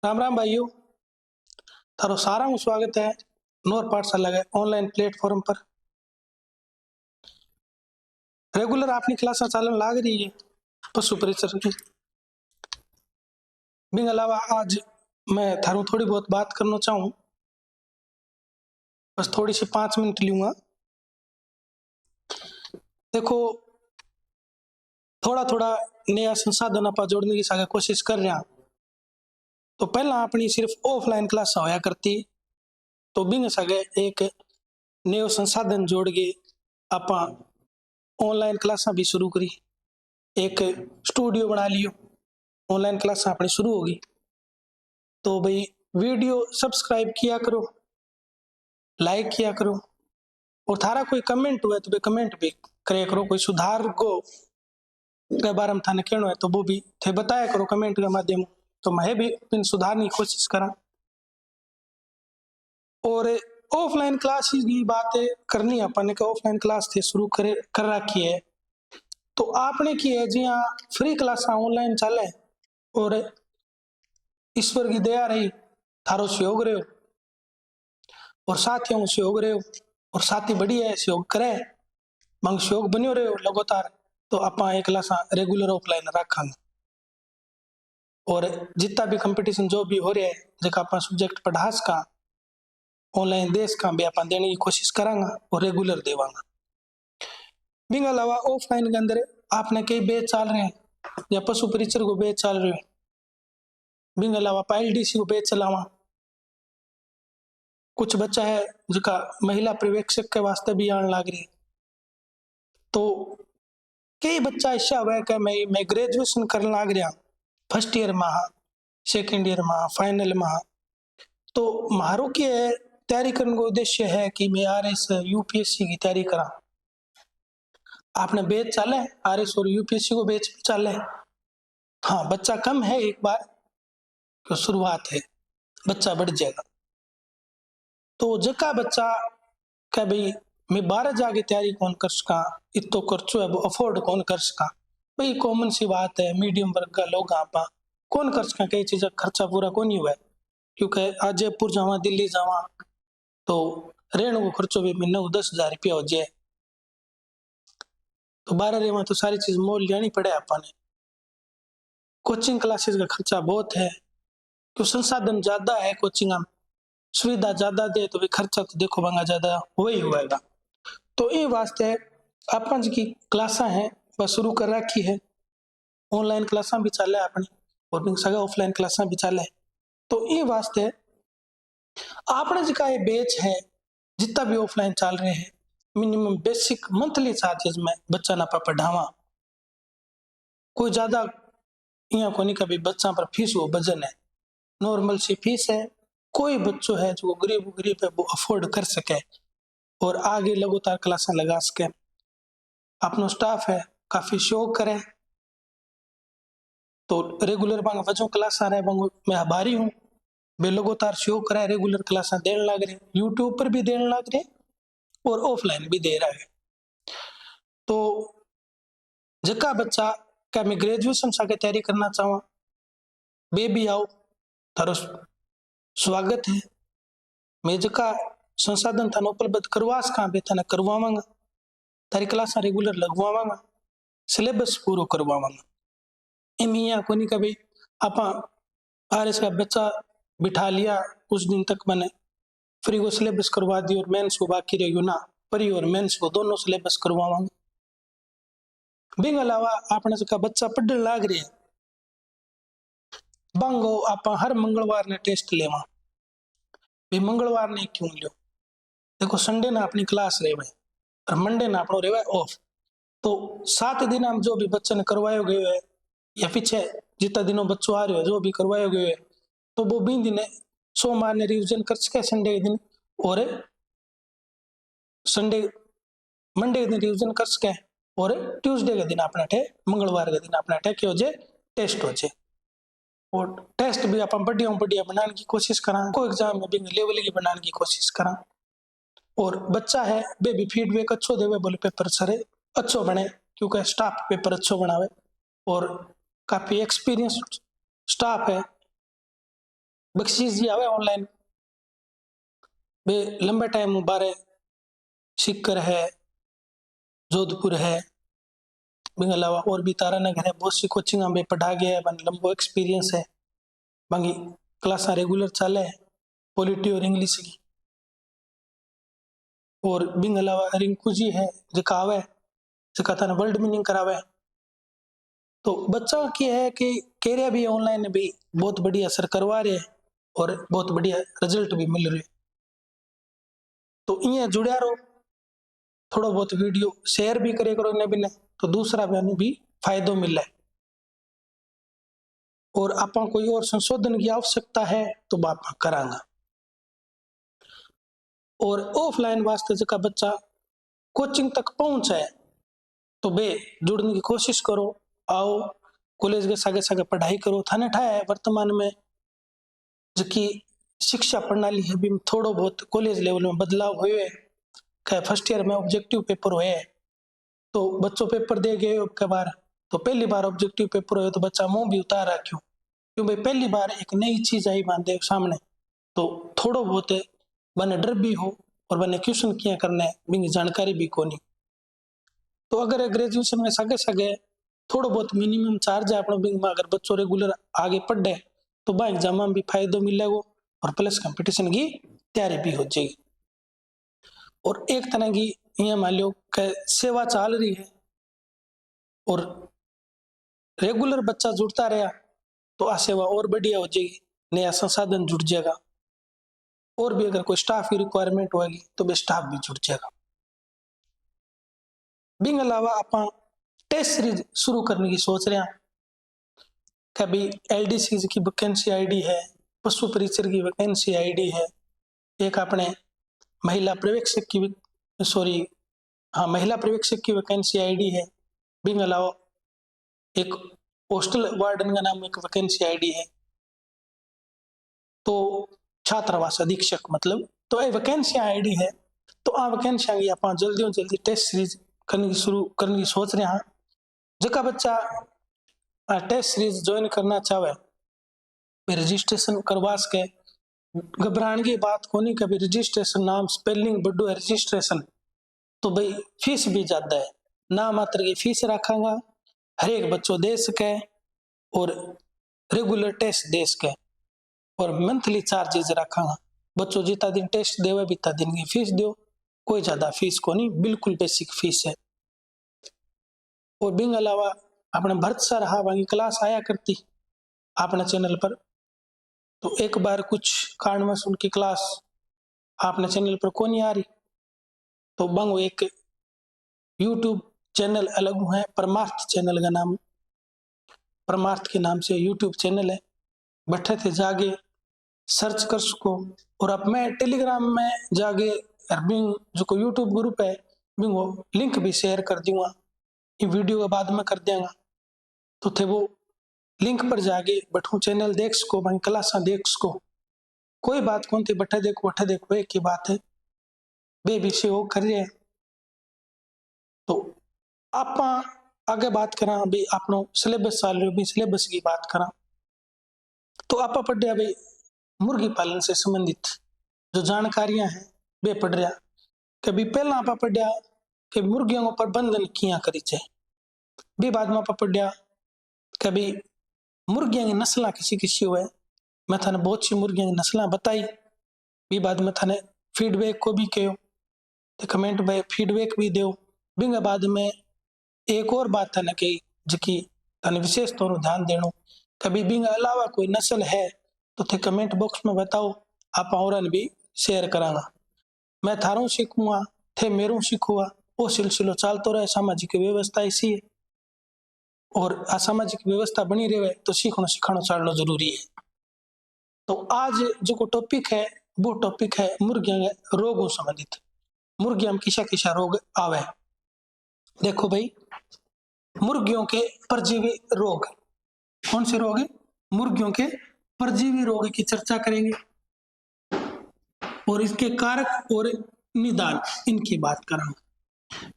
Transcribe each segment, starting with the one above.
राम राम भाइयों। थारो सारा में स्वागत है नोर पाठशाला के ऑनलाइन प्लेटफॉर्म पर। रेगुलर अपनी क्लास चालन लाग रही है पशु परिचर की। बिन अलावा आज मैं थारू थोड़ी बहुत बात करना चाहूँ, बस थोड़ी सी 5 मिनट लूंगा। देखो, थोड़ा थोड़ा नया संसाधन आप जोड़ने की सागे कोशिश कर रहे हैं। तो पहला अपनी सिर्फ ऑफलाइन क्लास होया करती, तो बिन सागे एक नयो संसाधन जोड़ के आप ऑनलाइन क्लास भी शुरू करी। एक स्टूडियो बना लियो, ऑनलाइन क्लास अपनी शुरू होगी। तो भाई वीडियो सब्सक्राइब किया करो, लाइक किया करो, और थारा कोई कमेंट हुआ तो भाई कमेंट भी करे करो। कोई सुधार को के बारे में थाने कहना है तो वो भी थे बताया करो कमेंट के माध्यम, तो मैं भी इन सुधारने की कोशिश करा। और ऑफलाइन क्लासेस की बातें करनी है अपन ने, ऑफलाइन क्लास थे शुरू कर रखी है। तो आपने की है जी हाँ, फ्री क्लास ऑनलाइन चले और ईश्वर की दया रही, थारो सहयोग रहे और साथियों सहयोग रहे, और साथी बढ़िया है सहयोग करे, मंग सहयोग बनो रहे लगातार। तो आप एक क्लास रेगुलर ऑफलाइन रखा, और जितना भी कंपटीशन जो भी हो रहा है जब आप सब्जेक्ट पढ़ास का ऑनलाइन देश का भी आप देने की कोशिश करांगा और रेगुलर देवांगा। बिंग अलावा ऑफलाइन के अंदर आपने कई बैच चल रहे हैं, या पशु परिचर को बैच चल रहे हैं, बिंग अलावा PLDC को बैच चलावा। कुछ बच्चा है जिसका महिला पर्यवेक्षक के वास्ते भी आने लग रही है। तो कई बच्चा ऐसा हुआ है कि मैं ग्रेजुएशन करने लग रहा, फर्स्ट ईयर में, सेकेंड ईयर में, फाइनल में। तो मारो की तैयारी करने का उद्देश्य है कि मैं RS UPSC की तैयारी करा। आपने बैच चले RS और UPSC को बैच भी चले। हाँ, बच्चा कम है एक बार तो शुरुआत है, बच्चा बढ़ जाएगा। तो जका बच्चा क्या भाई मैं 12 जाके तैयारी कौन कर सका, इतो खर्चो है वो अफोर्ड कौन कर सका, भाई कॉमन सी बात है, मीडियम वर्ग का लोग आप कौन कर सका, कई चीज खर्चा पूरा कौन ही हुआ है। क्योंकि आज जयपुर जावा, दिल्ली जावा तो रहने को खर्चो भी महीने को 10,000 रुपया हो जाए। तो 12 रेवा तो सारी चीज मोल लेनी पड़े आपने। कोचिंग क्लासेस का खर्चा बहुत है, तो संसाधन ज्यादा है, कोचिंग में सुविधा ज्यादा दे तो भी खर्चा तो देखो महंगा ज्यादा हो ही होगा। तो ये वास्ते अपन की क्लासा है वह शुरू कर रखी है, ऑनलाइन क्लासा भी चले अपनी और सगा ऑफलाइन क्लासा भी चले। तो ये वास्ते आपने जी ये बैच है जितना भी ऑफलाइन चल रहे हैं, मिनिमम बेसिक मंथली चार्जेस में बच्चा ना पढ़ावा। कोई ज्यादा यहाँ को नहीं कभी बच्चा पर फीस वो वजन है, नॉर्मल सी फीस है। कोई बच्चों है जो गरीब है वो अफोर्ड कर सके और आगे लगातार क्लास लगा सके। अपनो स्टाफ है काफी शौक करे, तो रेगुलर बांग वजों क्लास आ रहे बांग मैं आभारी हूँ। वे लगातार शौक करे, रेगुलर क्लास देने लग रहे, यूट्यूब पर भी देने लग रहे और ऑफलाइन भी दे रहा है। तो जका बच्चा क्या मैं ग्रेजुएशन साके तैयारी करना चाहूँ, वे भी आओ, थारो स्वागत है। मैं जका संसाधन थाने उपलब्ध करवा सका बे थाने करवावांगा, तारी क्लास रेगुलर लगवावांगा, सिलेबस पूरा करवावांगा। एम यहाँ को नहीं कभी आप RS का बच्चा बिठा लिया कुछ दिन तक मैंने फ्री को सिलेबस करवा दी और मेंस को बाकी रही ना, प्री और मेंस को दोनों सिलेबस करवावांगा। बिंग अलावा आपने जका बच्चा पढ़ने लाग रहे बांगो आप हर मंगलवार ने टेस्ट लेवा। भी मंगलवार ने क्यों लियो, देखो संडे ना अपनी क्लास रहे भाई और मंडे ना अपनो रहे ऑफ। तो 7 दिन हम जो भी बच्चे ने करवाए गए है या पीछे जितना दिनों बच्चों आ रहे हो जो भी करवाए गए है, तो वो 20 दिन सोमवार ने रिविजन कर सके संडे के दिन, और संडे मंडे के दिन रिविजन कर सके, और ट्यूसडे के दिन अपना ठे मंगलवार के दिन अपना ठे क्यों जे टेस्ट हो जाए। और टेस्ट भी अपन बढ़िया बढ़िया बनाने की कोशिश करा, कोई एग्जाम में भी लेवल की बनाने की कोशिश करा। और बच्चा है बे भी फीडबैक अच्छो देवे, बोले पेपर सरे अच्छो बने, क्योंकि स्टाफ पेपर अच्छो बनावे और काफी एक्सपीरियंस स्टाफ है। बख्शीश जी आवे ऑनलाइन वे लंबे टाइम बारे सीकर है, जोधपुर है, बिंग अलावा और भी तारानगर है, बहुत सी कोचिंग में पढ़ा गया है, बन लंबो एक्सपीरियंस है, बाकी क्लास रेगुलर चाले है, पॉलिटी और इंग्लिश की। और बिंग अलावा रिंकू जी है जका आवे जका थाने वर्ल्ड मीनिंग करावे। तो बच्चा की है कि कैरियर भी ऑनलाइन भी बहुत बढ़िया असर करवा रहे हैं और बहुत बढ़िया रिजल्ट भी मिल रहे। तो इं जुड़िया रहो, थोड़ा बहुत वीडियो शेयर भी करे करो इन्हें बिने, तो दूसरा भी फायदो मिले। और आप कोई और संशोधन की आवश्यकता है तो आप करांगा। और ऑफलाइन वास्ते जका बच्चा कोचिंग तक पहुंचे तो बे जुड़ने की कोशिश करो, आओ कॉलेज के सागे सागे पढ़ाई करो। थाने ठाए वर्तमान में जकी शिक्षा प्रणाली है भी थोड़ो बहुत कॉलेज लेवल में बदलाव हुए है। फर्स्ट ईयर में ऑब्जेक्टिव पेपर हुए तो बच्चों पेपर दे गए के बार, तो पहली बार ऑब्जेक्टिव पेपर हुए तो बच्चा मुंह भी उतार रखो, क्यों भाई पहली बार एक नई चीज आई बांधे सामने, तो थोड़ो बहुत बने डर भी हो और बने क्वेश्चन किया करने बिंगी जानकारी भी कोनी। तो अगर ग्रेजुएशन में सगे सगे थोड़ो बहुत मिनिमम चार्ज है अपना बिंग में, अगर बच्चों रेगुलर आगे पढ़े तो बा एग्जाम में भी फायदो मिलेगा और प्लस कंपटीशन की तैयारी भी हो जाएगी। और एक तरह की ये मान लो कि सेवा चल रही है और रेगुलर बच्चा जुड़ता रहा तो आ सेवा और बढ़िया हो जाएगी, नया संसाधन जुड़ जाएगा। और भी अगर कोई स्टाफ की रिक्वायरमेंट होगी तो भी स्टाफ भी जुड़ जाएगा। बिंग अलावा आप टेस्ट सीरीज शुरू करने की सोच रहे हैं। कभी एलडीसी की वैकेंसी आईडी है, पशु परिचर की वैकेंसी आईडी है, एक अपने महिला पर्यवेक्षक की महिला पर्यवेक्षक की वैकेंसी आईडी है। बिंग अलावा एक हॉस्टल वार्डन का नाम एक वैकेंसी आईडी है। तो छात्रावास अधीक्षक मतलब तो ये वैकेंसी आईडी है। तो आ वैकेंसी की आप जल्दी टेस्ट सीरीज करने की शुरू करने की सोच रहे हैं। जका बच्चा टेस्ट सीरीज ज्वाइन करना चाहे रजिस्ट्रेशन करवा सके, घबराने की बात को नहीं। कभी रजिस्ट्रेशन नाम स्पेलिंग बड़ो है रजिस्ट्रेशन, तो भाई फीस भी ज्यादा है, ना मात्र की फीस रखांगा, हर एक बच्चों दे सके और रेगुलर टेस्ट दे सके और मंथली चार्जेस रखांगा। बच्चों जितना दिन टेस्ट देवे बिता दिन की फीस दो, कोई ज्यादा फीस को नहीं, बिल्कुल बेसिक फीस है। और बिंग अलावा अपने भरत सर हाँ वही क्लास आया करती अपने चैनल पर, तो एक बार कुछ कारणवश उनकी क्लास आपने चैनल पर को नहीं आ रही, तो बंगो एक यूट्यूब चैनल अलग है, परमार्थ चैनल का नाम, परमार्थ के नाम से यूट्यूब चैनल है, बैठे थे जागे सर्च कर सको। और अब मैं टेलीग्राम में जाके बिंग जो को यूट्यूब ग्रुप है बिंग वो लिंक भी शेयर कर दूंगा, ये वीडियो के बाद में कर देंगे, तो थे वो लिंक पर जाके बैठू चैनल देख सको, वहीं क्लासा देख सको। कोई बात कौन थी, बैठे देखो एक ही बात है, बे विषय वो कर रहे हैं। तो आप आगे बात करा भाई आपनो सिलेबस चाल रही भी सिलेबस की बात करा, तो आप पढ़िया भाई मुर्गी पालन से संबंधित जो जानकारियां हैं वे पढ़ रहा। कभी पहला आप पढ़िया कि मुर्गियों को प्रबंधन किया करी जाए, भी बाद में आप पढ़िया कभी मुर्गियों की नस्ल किसी किसी हुए, मैं थाने बहुत सी मुर्गियों की नस्ल बताई, भी बाद में थाने फीडबैक को भी कहो तो कमेंट में फीडबैक भी दो। बिंग बाद में एक और बात थाने कही जिकी थाने विशेष तौर ध्यान देनो, कभी बिंग अलावा कोई नस्ल है तो थे कमेंट बॉक्स में बताओ, आप और भी शेयर करांगा। मैं थारों सीखूंगा थे मेरू सीखूंगा, वो सिलसिलो चलतो रहे। सामाजिक व्यवस्था ऐसी है और असामाजिक व्यवस्था बनी रहे तो सीखना सिखाना चलना जरूरी है। तो आज जो टॉपिक है वो टॉपिक है मुर्गियों के रोगों संबंधित, मुर्गियों में किसा किसा रोग आवे। देखो भाई मुर्गियों के परजीवी रोग, कौन से रोग है, मुर्गियों के परजीवी रोग की चर्चा करेंगे और इसके कारक और निदान इनकी बात करेंगे।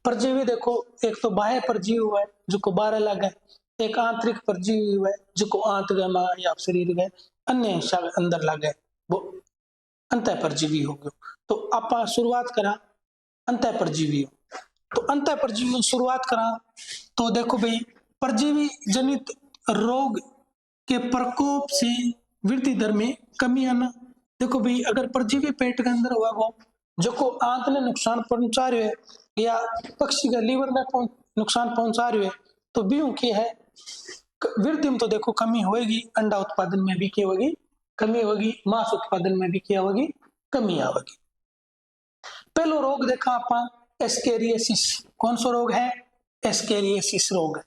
परजीवी देखो एक तो बाह्य परजीवी हुआ है जो को बाहर लगा है, एक आंतरिक परजीवी हुआ है जो को आंत गए या शरीर गए अन्य हिस्सा अंदर लागे वो अंतः परजीवी हो गयो। तो आप शुरुआत करा अंतः परजीवी। तो अंतः परजीवी शुरुआत करा तो देखो भाई परजीवी जनित रोग के प्रकोप से वृद्धि दर में कमी आना। देखो भाई अगर परजीवी पेट के अंदर हुआ वो जो को आंत ने नुकसान पहुंचा रहे है या पक्षी का लीवर में नुकसान पहुंचा रहे है तो बीऊ की है वृद्धि में तो देखो कमी होगी, अंडा उत्पादन में भी क्या होगी कमी होगी, मांस उत्पादन में भी क्या होगी कमी आवेगी। पहलो रोग देखा आप एस्केरियोसिस। कौन सा रोग है? एस्केरियोसिस रोग।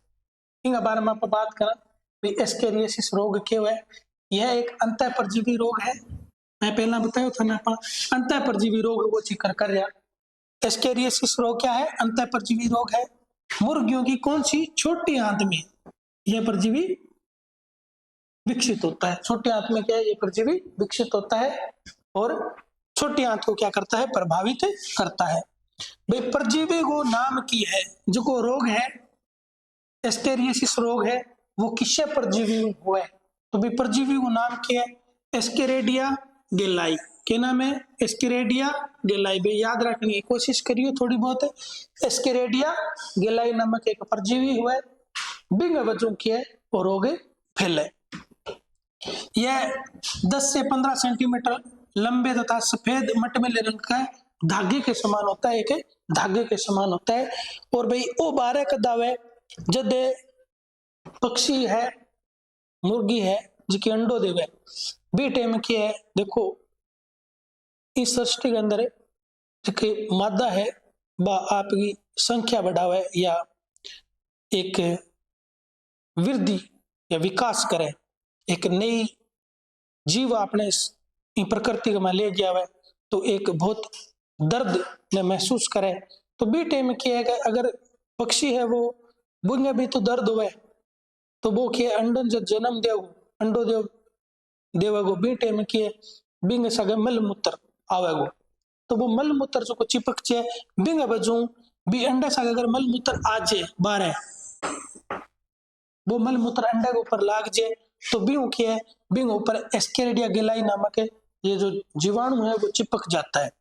इनके बारे में आप बात करें एस्केरियोसिस रोग क्या है? यह एक अंतः परजीवी रोग है। मैं पहला बताया था ना आप अंतः परजीवी रोग वो जिक्र कर रहा। एस्केरियोसिस रोग क्या है? अंतः परजीवी रोग है। मुर्गियों की कौन सी छोटी आंत में यह परजीवी विकसित होता है। छोटी आंत में क्या है? ये परजीवी विकसित होता है और छोटी आंत को क्या करता है? प्रभावित करता है। भाई परजीवी को नाम की है जो को रोग है एस्केरियोसिस रोग है वो किससे परजीवी हुआ है? तो भाई परजीवी को नाम क्या है? एस्केरेडिया गेलाई। क्या नाम है? एस्केरेडिया गेलाई। भाई याद रखने की कोशिश करियो थोड़ी बहुत। एस्केरेडिया गेलाई नामक एक परजीवी हुआ है। बिंग वजह की है वो रोग फैले। यह 10 से 15 सेंटीमीटर लंबे तथा सफेद मटमैले रंग का धागे के समान होता है। एक धागे के समान होता है। और भाई वो 12 का दावे जब पक्षी है मुर्गी है जिसके अंडो देवे बी टाइम की है देखो इस सृष्टि के अंदर जिसकी मादा है वह आपकी संख्या बढ़ावे या एक वृद्धि या विकास करे, एक नई जीव आपने प्रकृति में ले गया है तो एक बहुत दर्द में महसूस करे। तो बी टाइम क्या है अगर पक्षी है वो बुंगे भी तो दर्द हुए तो वो क्या अंडन जब जन्म देव अंडो देव देवेगो बी टाइम की बिंग सगे मल मूत्र आवेगो तो वो मल मूत्र जो को चिपक चे बिंग बजू बी अंडा सगे अगर मल मूत्र आ जाए बारे वो मल मूत्र अंडे के ऊपर लाग जाए तो बिंग क्या है बिंग ऊपर एस्केरिडिया गेलाई नामक है ये जो जीवाणु है वो चिपक जाता है।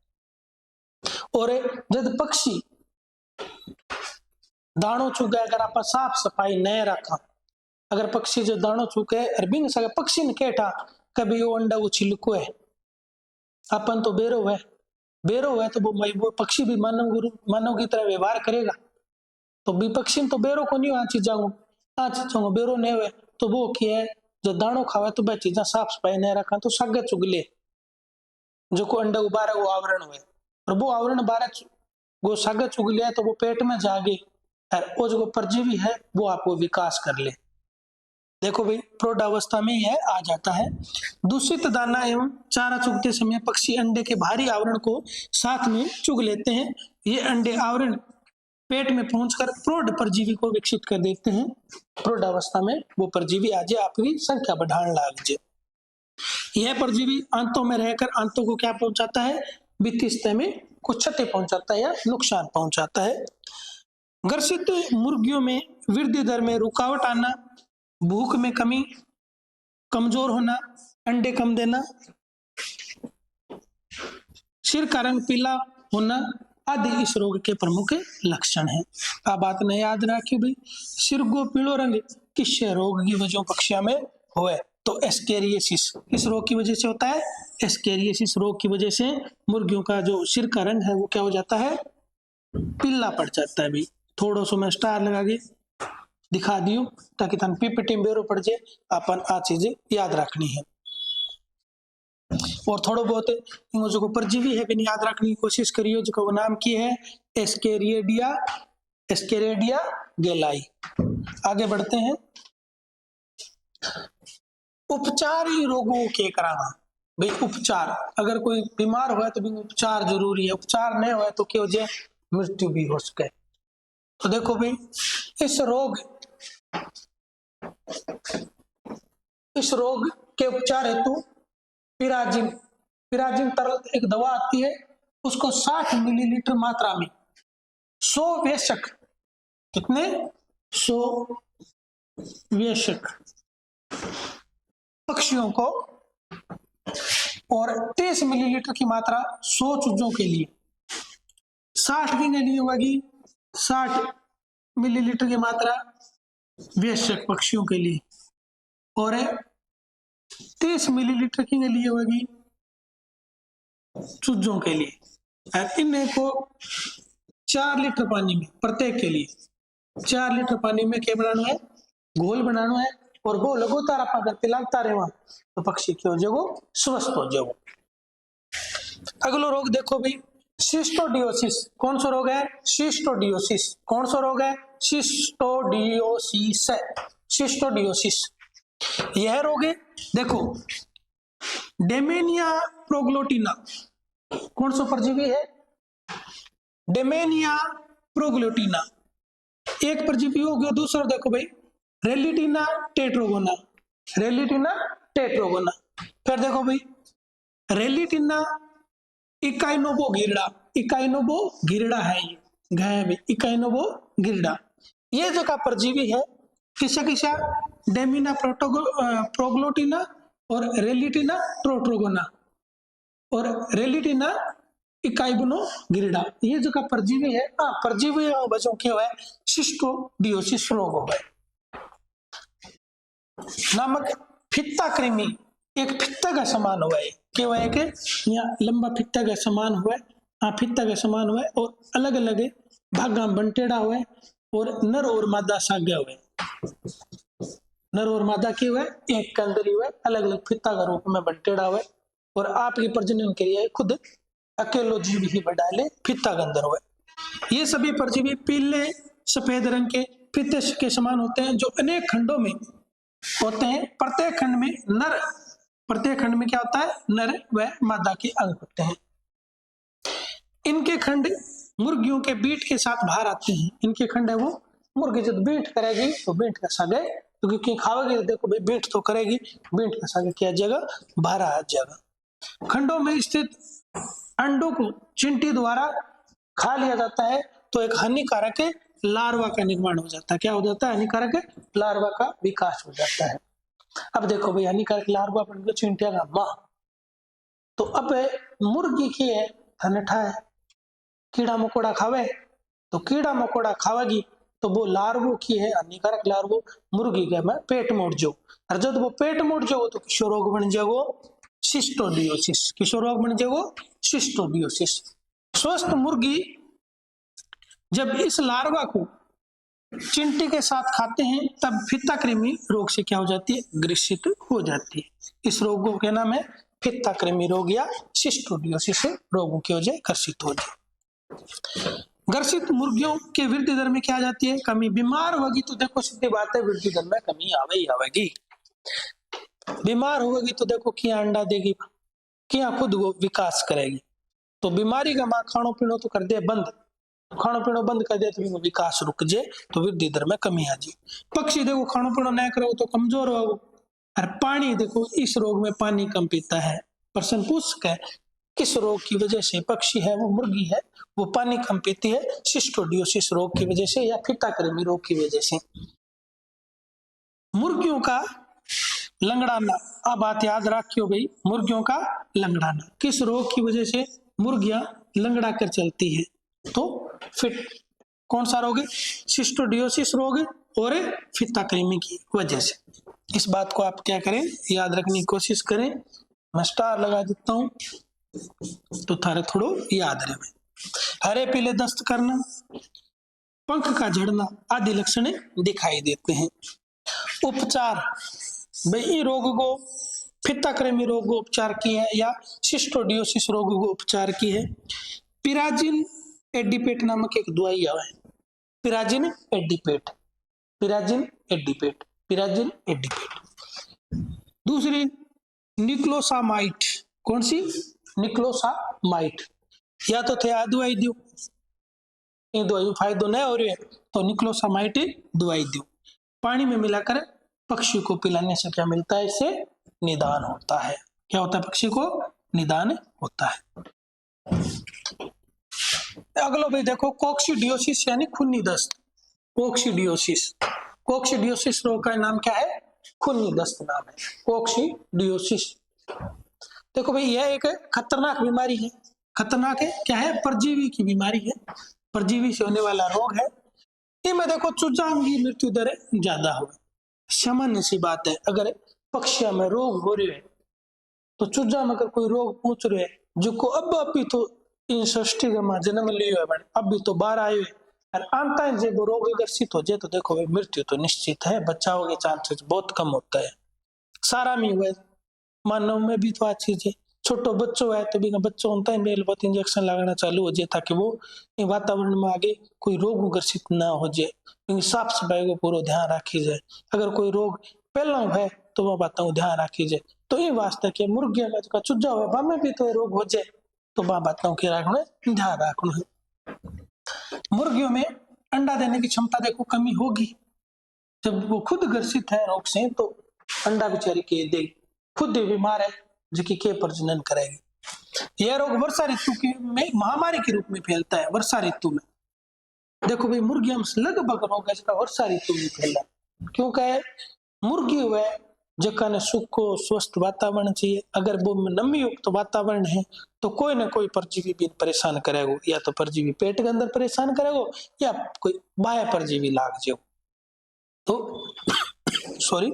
और जब पक्षी दाणो चुगे अगर आप साफ सफाई नहीं रखा अगर पक्षी जो दाणो चुके और बिंग सके पक्षी ने केठा कभी वो अंडा वो छिलको है अपन तो बेरो है तो वो पक्षी भी मानव की तरह व्यवहार करेगा। तो भी पक्षी तो बेरो को नहीं आ चीजों बेरो नहीं हुए तो वो क्या है जो दाणो खावे तो वह चीजा साफ सफाई नहीं रखा तो सगे चुगले जो को अंडा उबारे वो आवरण हुए और वो आवरण बारे वो सगे चुगले तो वो पेट में जागे और वो जो परजीवी है वो आपको विकास कर ले। देखो भाई प्रौढ़ावस्था में यह आ जाता है। दूषित दाना एवं चारा चुगते समय पक्षी अंडे के बाहरी आवरण को साथ में चुग लेते हैं। ये अंडे आवरण पेट में पहुंचकर प्रौढ़ परजीवी को विकसित कर देते हैं। प्रौढ़ावस्था में वो परजीवी आज आपकी संख्या बढ़ाने लग जाए। यह परजीवी आंतों में रहकर आंतों को क्या पहुंचाता है? वित्तीय सतह में कुछ क्षति पहुंचाता है या नुकसान पहुंचाता है। ग्रसित मुर्गियों में वृद्धि दर में रुकावट आना, भूख में कमी, कमजोर होना, अंडे कम देना, सिर का रंग पीला होना आदि इस रोग के प्रमुख लक्षण हैं। आ बात ने याद रखी भाई सिर को पीलो रंग किस रोग की वजह पक्षियों में होए तो एस्केरियोसिस किस रोग की वजह से होता है? एस्केरियोसिस रोग की वजह से मुर्गियों का जो सिर का रंग है वो क्या हो जाता है? पीला पड़ जाता है। भाई थोड़ा सा मैं स्टार लगा के दिखा दियो ताकि तन पीपीटी में बेरो पड़ जाए अपन आ चीज याद रखनी है। और थोड़ा बहुत जो परजीवी है भी याद रखने की कोशिश करियो जो वो नाम की है एस्केरेडिया गेलाई। आगे बढ़ते हैं। उपचार ही रोगों के कराना। भाई उपचार अगर कोई बीमार हुआ तो भी उपचार जरूरी है, उपचार नहीं हुआ तो क्या हो जाए मृत्यु भी हो सके। तो देखो भाई इस रोग के उपचार हेतु पिराजिन तरल एक दवा आती है उसको 60 मिलीलीटर मात्रा में 100 वेशक कितने 100 वेशक पक्षियों को और 30 मिलीलीटर की मात्रा 100 चूजों के लिए, 60 के लिए होगी 60 मिलीलीटर की मात्रा वयस्क पक्षियों के लिए, और 30 मिलीलीटर के लिए होगी चूजों के लिए। इन्हें को 4 लीटर पानी में प्रत्येक के लिए 4 लीटर पानी में क्या बनाना है, घोल बनाना है, और वो लगातार आप अगर पिलाता रहे तो पक्षी क्या हो जाएगो, स्वस्थ हो जाएगो। अगला रोग देखो भाई, सिस्टोडियोसिस। कौन सा रोग है, सिस्टोडियोसिस। कौन सा रोग है, सिस्टोडियोसिस है, सिस्टोडियोसिस यह रोग है। देखो डेमेनिया प्रोग्लोटिना कौन सा परजीवी है, डेमेनिया प्रोग्लोटिना एक परजीवी हो गया। दूसरा देखो भाई रेलिटिना टेट्रोगोना, रेलिटिना टेट्रोगोना। फिर देखो भाई रेलिटिना इकाइनोबो गिरडा, इकाइनोबो गिरडा है ये, घाय भाई इकाइनोबो गिरडा। ये जो का परजीवी है किसा किसा, डेमिना प्रोग्लोटिना और रेलिटिना ट्रोट्रोगोना और रेलिटिना इकाइबनो गिरडा। ये जो का परजीवी है, परजीवी बच्चों क्या है, सिस्टोडियोसिस रोग हो गए। नामक फित्ता कृमि एक फित्ता का समान हुआ है, क्या हुआ है कि यहाँ लंबा फित्ता का समान हुआ है, फित्ता का समान हुआ है और अलग अलग भागा बंटेड़ा हुआ है, और नर और मादा साग्या हुआ है। नर और मादा क्या हुआ है, एक के अंदर ही हुआ है, अलग अलग फित्ता का रूप में बंटेड़ा हुआ है, और आपकी प्रजनन क्रिया खुद अकेलो जीव ही बढ़ाले फित्ता के अंदर हुआ है। ये सभी परजीवी पीले सफेद रंग के फित्ते के समान होते हैं, जो अनेक खंडों में होते हैं। प्रत्येक खंड में नर, प्रत्येक खंड में क्या होता है, नर व मादा के अंग होते हैं। इनके खंड मुर्गियों के बीट के साथ बाहर आते हैं। इनके खंड है वो, मुर्गी जब बीट करेगी तो बीट का सागे, तो क्योंकि खाओगे तो देखो भाई बीट तो करेगी, बीट का सागे क्या जाएगा, बाहर आ जाएगा। खंडों में स्थित अंडों को चींटी द्वारा खा लिया जाता है, तो एक हानिकारक लार्वा का निर्माण हो जाता है। क्या हो जाता है, हानिकारक लार्वा का विकास हो जाता है। अब देखो भाई हानिकारक लार्वा बन गया चींटिया का मां, तो अब मुर्गी की है ठनठा है, कीड़ा मकोड़ा खावे, तो कीड़ा मकोड़ा खावेगी तो वो लार्वो की है हानिकारक लार्वो मुर्गी के में पेट मोड़ जो, और जब वो पेट मोड़ जो तो किशोर रोग बन जाएगो सिस्टोडियोसिस, किशोर रोग बन जाएगो सिस्टोडियोसिस। स्वस्थ मुर्गी जब इस लार्वा को चिंटी के साथ खाते हैं तब फित्ता कृमि रोग से क्या हो जाती है, ग्रसित हो जाती है। इस रोगों के नाम है फित्ता कृमि रोग या सिस्टोडियोसिस रोगों की वजह ग्रसित हो जाए। ग्रसित मुर्गियों के वृद्धि दर में क्या आ जाती है, कमी। बीमार होगी तो देखो सीधी बात है वृद्धि दर में कमी आवे ही आवेगी। बीमार होगी तो देखो क्या अंडा देगी, क्या खुद वो विकास करेगी। तो बीमारी का मां खानो पीनो तो कर दे बंद, खानो पीनो बंद कर दे तो विकास रुक जाए, तो वृद्धि दर में कमी आ जाए। पक्षी देखो खानो पीनो न करो तो कमजोर हो, और पानी देखो इस रोग में पानी कम पीता है। प्रश्न पूछ सके किस रोग की वजह से पक्षी है वो मुर्गी है वो पानी कम पीती है, सिस्टोडियोसिस रोग की वजह से या फित्ता कृमि रोग की वजह से। मुर्गियों का लंगड़ाना, अब बात याद रखियो भाई, मुर्गियों का लंगड़ाना किस रोग की वजह से मुर्गियां लंगड़ा कर चलती है, तो फिट कौन सा रोग है, सिस्टोडियोसिस रोग और फित्ता कृमि की वजह से। इस बात को आप क्या करें, याद रखने की कोशिश करें। मैं स्टार लगा देता हूं तो थारे थोड़ो याद रहे। हरे पीले दस्त करना, पंख का झड़ना आदि लक्षण दिखाई देते हैं। उपचार, भाई रोग को फित्ता कृमि रोग को उपचार की है या सिस्टोडियोसिस रोग को उपचार की है। पिराजिन एडिपेट नामक एक दवाई है, पिराजिन एडिपेट, पिराजिन एडिपेट, पिराजिन एडिपेट। दूसरी निक्लोसामाइट, कौन सी, निक्लोसामाइट। या तो थे दवाई दो, ये दवाई फायदो नहीं हो रही है तो निक्लोसामाइट दवाई दो, पानी में मिलाकर पक्षी को पिलाने से क्या मिलता है, इससे निदान होता है। क्या होता है, पक्षी को निदान होता है। अगला भाई देखो कोक्सीडियोसिस यानी खूनी दस्त, कोक्सीडियोसिस, कोक्सीडियोसिस रोग का नाम क्या है, खूनी दस्त नाम है कोक्सीडियोसिस। देखो भाई, यह एक खतरनाक बीमारी है। खतरनाक है, क्या है? परजीवी की बीमारी है, परजीवी से होने वाला रोग है। इनमें देखो चूजान की मृत्यु दर ज्यादा हो। सामान्य सी बात है, अगर पक्षियों में रोग हो रहे हैं तो चूजा में अगर कोई रोग पूछ रहे हैं, जो को अब अभी तो इन सृष्टि में जन्म लियो है बड़े, अभी तो बाहर आयो है, और आता है जब वो रोग ग्रसित हो जाए तो देखो भाई मृत्यु तो निश्चित है, बचाव के चांसेस बहुत कम होता है। सारा में हुआ, मानव में भी तो आ चीज है। छोटो बच्चों है तो भी बच्चों होता है मेल बहुत इंजेक्शन लगाना चालू हो जाए ताकि वो वातावरण में आगे कोई रोग ग्रसित ना हो जाए, क्योंकि साफ सफाई को पूरा ध्यान रखी जाए। अगर कोई रोग पहला है तो वह बातों को ध्यान रखी जाए। तो ये वास्ते के मुर्गिया में जो चूजा हुआ बा में भी तो रोग हो जाए, तो वह बातों के रखना ध्यान रखना है। मुर्गियों में अंडा देने की क्षमता देखो कमी होगी, जब वो खुद ग्रसित है रोग से तो अंडा बेचारी के देगी, खुद बीमार है जो कि के प्रजनन करेगी। यह रोग वर्षा ऋतु के में महामारी के रूप में फैलता है। वर्षा ऋतु में देखो भाई मुर्गियों में लगभग रोग है इसका वर्षा ऋतु में फैला, क्योंकि मुर्गी हुए जगह ने सुखो स्वस्थ वातावरण चाहिए। अगर वो नमी युक्त वातावरण है तो कोई ना कोई परजीवी भी परेशान करेगा, या तो परजीवी पेट के अंदर परेशान करेगा या कोई बाह्य परजीवी लाग जाए। तो सॉरी,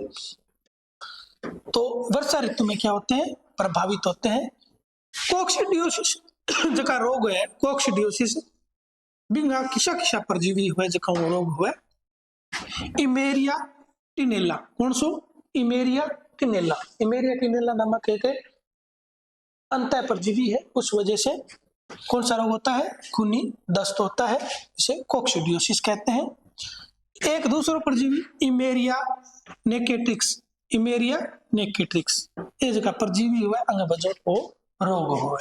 तो वर्षा ऋतु में क्या होते हैं, प्रभावित होते हैं कोक्सीडियोसिस जका रोग है। कोक्सीडियोसिस बिंगा किसा किसा परजीवी हुए जका वो रोग हुए। इमेरिया टिनेला, कौन सो? इमेरिया टिनेला। इमेरिया टिनेला नामक एक अंतः परजीवी है, उस वजह से कौन सा रोग होता है? खूनी दस्त होता है, इसे कोक्सीडियोसिस कहते हैं। एक दूसरा परजीवी इमेरिया नेकेट्रिक्स, इमेरिया नेकेट्रिक्स ये जगह परजीवी हुआ अंग बजो को रोग हुआ।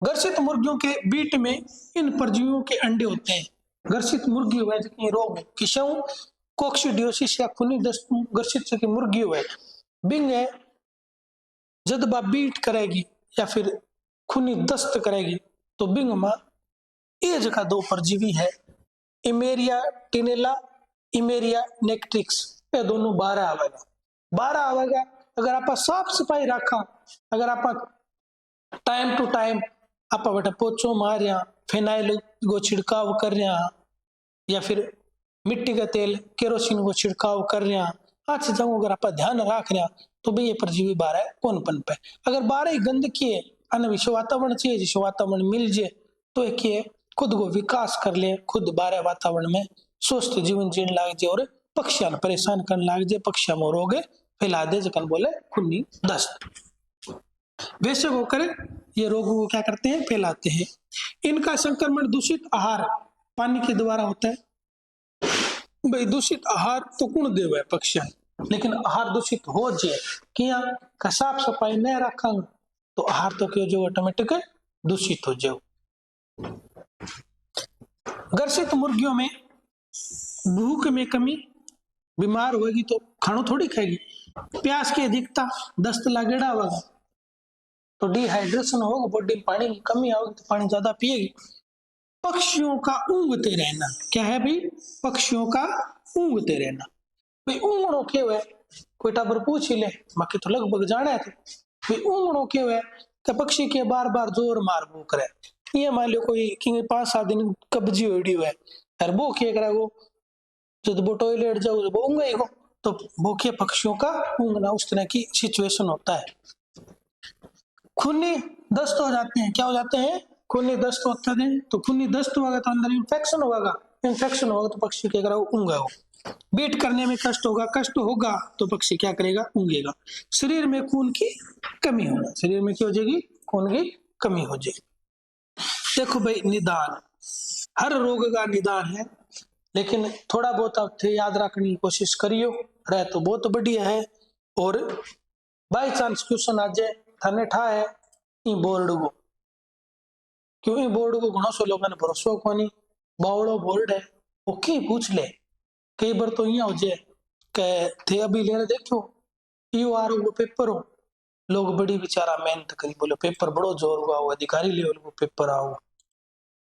ग्रसित मुर्गियों के बीट में इन परजीवियों के अंडे होते हैं। ग्रसित मुर्गी हुआ जिसकी रोग किसों कोक्सीडियोसिस या खूनी दस्त ग्रसित की मुर्गी हुआ बिंग है, जब बा बीट करेगी या फिर खूनी दस्त करेगी तो बिंग में ये जगह दो परजीवी है, इमेरिया टिनेला, इमेरिया नेक्ट्रिक्स, ये दोनों 12 आवेगा। 12 आवेगा अगर आप साफ सफाई रखा, अगर आप टाइम टू टाइम आप बेटा पोछो मार रहा, फिनाइल को छिड़काव कर रहा, या फिर मिट्टी का तेल केरोसिन को छिड़काव कर रहा, आज चीजों अगर आप ध्यान रख रहा तो भाई ये परजीवी 12 कौन पनपे। अगर 12 ही गंदगी है अन्य विश्व वातावरण चाहिए, जिस वातावरण मिल जाए तो एक ये खुद को विकास कर ले, खुद 12 वातावरण में स्वस्थ जीवन जीने लाग जाए और पक्षियों परेशान करने लाग जाए, पक्षियों में रोग फैला दे जकन बोले खूनी दस्त। वैसे होकर ये रोग को क्या करते हैं? फैलाते हैं। इनका संक्रमण दूषित आहार पानी के द्वारा होता है। भाई दूषित आहार तो कौन देवे पक्षियां, लेकिन आहार दूषित हो जाए किया का साफ सफाई नहीं रखा तो आहार तो क्यों जो ऑटोमेटिक दूषित हो जाए। ग्रसित मुर्गियों में भूख में कमी, बीमार होगी तो खानो थोड़ी खाएगी, प्यास की अधिकता, दस्त लागेड़ा होगा तो डिहाइड्रेशन होगा, बॉडी में पानी की कमी होगी तो पानी ज्यादा पिएगी। पक्षियों का ऊँगते रहना, क्या है भाई? पक्षियों का ऊँगते रहना। भाई ऊँगणो क्यों है? कोई टाबर पूछ ही ले, बाकी तो लगभग जाना थे। भाई ऊँगणो क्यों है? कि पक्षी के बार बार जोर मार भूख रहे, ये मान लो कोई 5-7 दिन कब्जी होड़ी हुआ है यार, वो क्या करे वो जब वो टॉयलेट जाओ वो ऊँगेगा, तो भूखे पक्षियों का ऊँगना उस तरह की सिचुएशन होता है। खूनी दस्त हो जाते हैं, क्या हो जाते हैं? खूनी दस्त होते हैं। तो खूनी दस्त होगा तो अंदर इन्फेक्शन होगा, इन्फेक्शन होगा तो पक्षी क्या करेगा? ऊँगेगा। बीट करने में कष्ट होगा, कष्ट होगा तो पक्षी क्या करेगा? ऊँगेगा। शरीर में खून की कमी होना, शरीर में क्या हो जाएगी? खून की कमी हो जाएगी। देखो भाई निदान, हर रोग का निदान है, लेकिन थोड़ा बहुत आप याद रखने की कोशिश करियो रहे तो बहुत बढ़िया है। और बाई चांस क्वेश्चन आ जाए थाने ठा है बोर्ड को, क्यों बोर्ड को घणो सो लोगों ने भरोसा कोनी, बावड़ो बोर्ड है वो की पूछ ले। कई बार तो यहाँ हो जाए के थे अभी लेने देखो यू आर वो पेपर हो, लोग बड़ी बेचारा मेहनत करी बोले पेपर बड़ो जोर हुआ हो, अधिकारी लेवल को पेपर आओ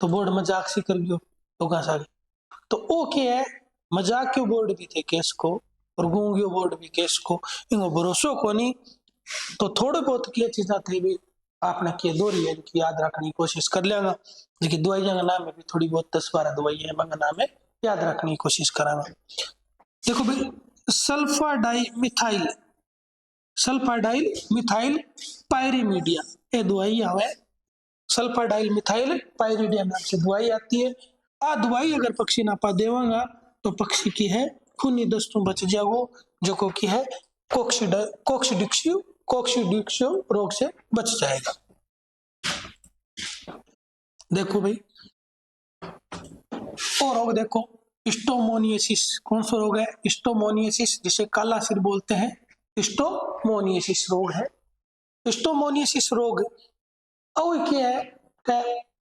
तो बोर्ड मजाक सी कर गयो लोग सारे, तो ओ क्या है मजाक क्यों बोर्ड भी थे केस को और गूंगियो बोर्ड भी केस को, इनको भरोसो कोनी तो थोड़े बहुत की चीजा थे भी आपने किए दोहरी है कि याद रखने की कोशिश कर लेगा। जी दवाइयां का नाम है भी थोड़ी बहुत 10-12 दवाइयां का नाम है याद रखने की कोशिश करांगा। देखो भाई सल्फाडाइल मिथाइल पायरिमीडिया ये दवाई है। सल्फाडाइल मिथाइल पायरिडिया नाम से दवाई आती है। आ दवाई अगर पक्षी ना पा देवांगा तो पक्षी की है खूनी दस्तों बच जाओ जो को की है कोक्सीडिक्सियो रोग से बच जाएगा। देखो भाई और रोग देखो स्टोमोनियसिस कौन सा रोग है? स्टोमोनियसिस जिसे काला सिर बोलते हैं स्टोमोनियसिस रोग है। स्टोमोनियसिस रोग और क्या है कि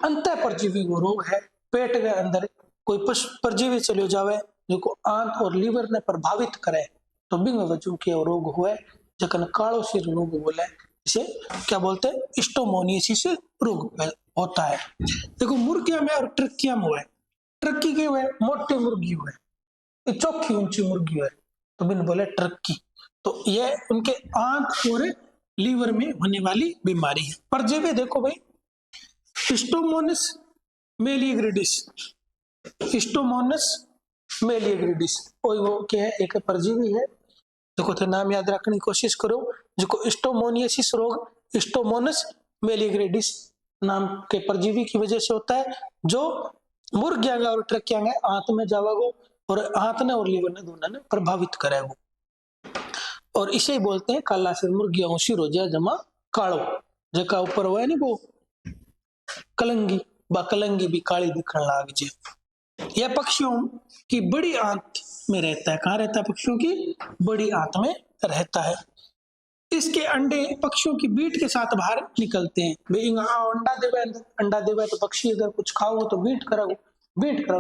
अंतः परजीवी वो रोग है। पेट के अंदर कोई परजीवी चले जावे जो आंत और लीवर ने प्रभावित करे तो बिंग वजह के रोग हुए जखन कालो सिर रोग बोले इसे क्या बोलते हैं स्टोमोनियसिस रोग होता है। देखो मुर्गिया में और ट्रकिया में हुआ है। ट्रकी के हुए मोटी मुर्गी हुए चौखी ऊंची मुर्गी हुए तो बिन बोले ट्रकी। तो ये उनके आंत और लीवर में होने वाली बीमारी है। परजीवी देखो भाई स्टोमोनस मेलिएग्रिडिस वो क्या है एक परजीवी है। देखो तो नाम याद रखने की कोशिश करो जो स्टोमोनियसिस रोग स्टोमोनस मेलिएग्रिडिस नाम के परजीवी की वजह से होता है जो मुर्गिया और ट्रकिया आंत में जावागो और आंत ने और लीवर ने दोनों ने प्रभावित करेगो और इसे ही बोलते हैं काला सिर मुर्गिया सिर हो जाए जमा कालो जका ऊपर हुआ है नी वो कलंगी भी काली दिखने लग जाए। यह पक्षियों की बड़ी आंत में रहता है। कहाँ रहता है? पक्षियों की बड़ी आंत में रहता है। इसके अंडे पक्षियों की बीट के साथ बाहर निकलते हैं। अंडा देवे तो पक्षी अगर कुछ खाओ तो बीट करोगे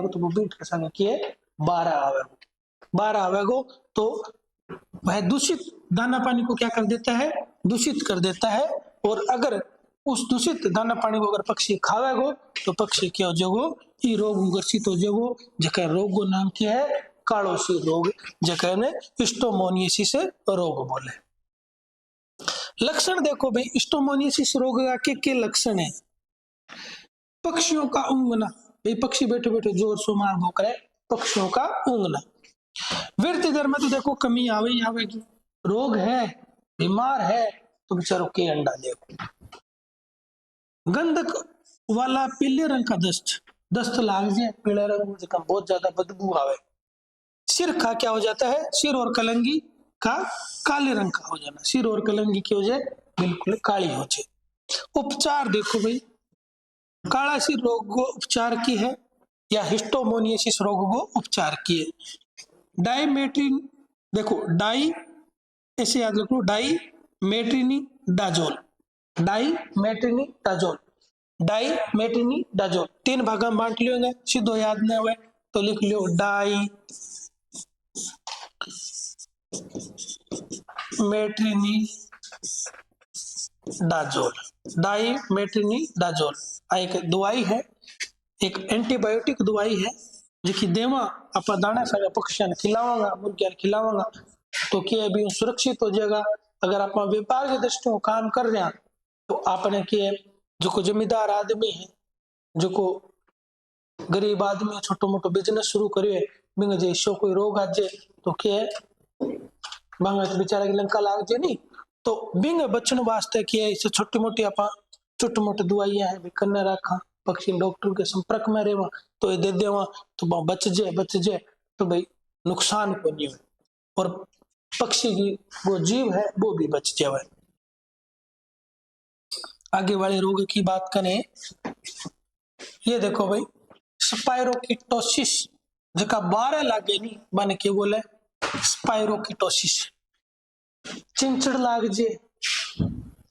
तो वो बीट के संग किए 12 आवेगो तो वह दूषित दाना पानी को क्या कर देता है? दूषित कर देता है। और अगर उस दूषित दाना पानी को अगर पक्षी खावेगो तो पक्षी क्या हो जाएगो ये रोग ग्रसित हो जाएगो जका रोग को नाम क्या है? कालो सिर रोग जका ने स्टोमोनियसिस रोग बोले। लक्षण देखो भाई स्टोमोनियसिस रोग का के लक्षण है। पक्षियों का ऊँघना भाई पक्षी बैठे बैठे जोर से मार भो करे पक्षियों का ऊँघना। वृद्धि दर में तो देखो कमी आवेगी। रोग है बीमार है तो बेचारों के अंडा देखो। गंधक वाला पीले रंग का दस्त लाग जाए पीले रंग में बहुत ज्यादा बदबू आवे। सिर का क्या हो जाता है? सिर और कलंगी का काले रंग का हो जाना। सिर और कलंगी की हो जाए बिल्कुल काली हो जाए। उपचार देखो भाई काला सिर रोग को उपचार की है या हिस्टोमोनियसिस रोग को उपचार की है। डाइमेट्रिन देखो डाई ऐसे याद रखो डाइमेट्रिनिडाजोल 3 भागा में बांट लियोगे सीधो याद नहीं हुए तो लिख लियो डाइमेट्रिनिडाजोल एक दवाई है एक एंटीबायोटिक दवाई है जो देवा आप दाना सारा पक्षियों खिलावांगा मुर्गिया खिलावांगा तो क्या भी सुरक्षित हो जाएगा। अगर आप व्यापार के दृष्टि काम कर रहे हैं तो आपने क्या जो को जमींदार आदमी है जो को गरीब आदमी छोटो मोटो बिजनेस शुरू करियो बिंग जैसो कोई रोग आ जाए तो क्या बांगा बेचारा की लंका लाग जाए नहीं तो बिंग बचने वास्ते क्या इसे छोटी मोटी दवाइयां है करने रखा पक्षी डॉक्टर के संपर्क में रहेवा तो ये दे देवा तो बच जाए तो भाई नुकसान को नहीं हो और पक्षी की वो जीव है वो भी बच जाए। आगे वाले रोग की बात करें ये देखो भाई स्पाइरोकिटोसिस जका 12 लागे नहीं बन के बोले स्पाइरोकिटोसिस चिंचड़ लाग जे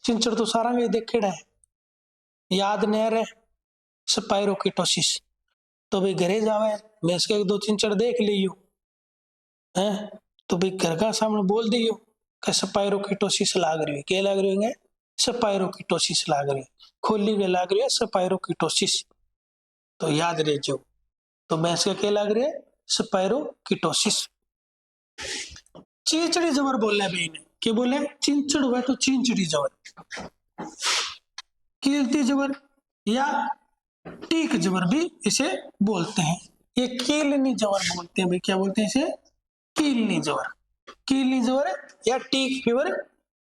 चिंचड़ तो सारा में देखेड़ा है याद नहीं रहे स्पाइरोकिटोसिस तो भाई घरे जावे भैंस के 2 चिंचड़ देख लियो है तो भाई घर का सामने बोल दियो कि स्पाइरोकिटोसिस लाग रही है। क्या लाग रही है? स्पाइरोकिटोसिस लाग रही है। खोली के लाग रही है स्पाइरोकिटोसिस तो याद रह जाओ तो भैंस का क्या लाग रही है? स्पाइरोकिटोसिस। चीचड़ी जबर बोलना भाई ने क्या बोले, चिंचड़ हुआ तो चिंचड़ी जवर, कीलती जवर या टीक जवर भी इसे बोलते हैं। ये कीलनी जवर बोलते हैं भाई, क्या बोलते हैं इसे, कीलनी जवर। कीलनी जवर या टीक फीवर,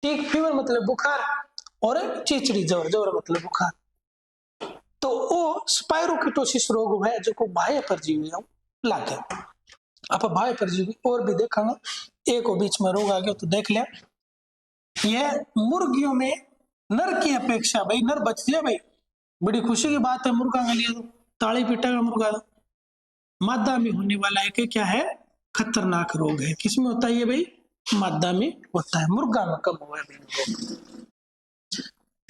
टीक फीवर मतलब बुखार और चिचड़ी जवर, जवर मतलब बुखार। तो वो स्पाइरोकिटोसिस रोग है जो को बाह्य परजीवी लागे। आप बाह्य परजीवी और भी देखा, एक बीच में रोग आ गया तो देख लिया। यह मुर्गियों में नर की अपेक्षा, भाई नर बच गया भाई, बड़ी खुशी की बात है, मुर्गा का लिए तो ताली पीटेगा मुर्गा। मादा में होने वाला है कि क्या है, खतरनाक रोग है। किसमें होता है ये भाई, मादा में होता है, मुर्गा में कम हुआ है।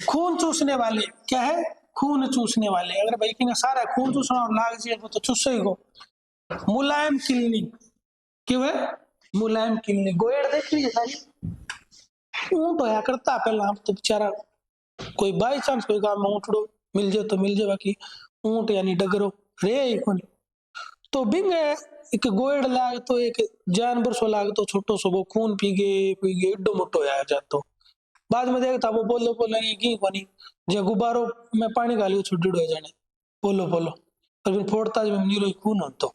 खून चूसने वाले, क्या है, खून चूसने वाले, अगर भाई कि सारा खून चूसना और लाग जाए वो तो चूसे ही को। मुलायम किलनी, क्यों है, मुलायम किलनी, गोएड़ देख लीजिए सारी, ऊंट होया करता पहला, तो बेचारा कोई बाई चांस कोई काम में ऊँटड़ो मिल जाए तो मिल जाए, बाकी ऊंट यानी डगरो रे ही कोनी। तो बिंग एक गोएड़ लाग तो एक जानवर सो लाग तो छोटो सो, वो खून पी गए एडो मोटो आ जातो। बाद में देखता वो बोलो बोलो ये की कोनी, जे गुब्बारो में पानी गालियो छुड़ीड़ो है जाने, बोलो बोलो, पर फिर फोड़ता जब नीलो खून होतो।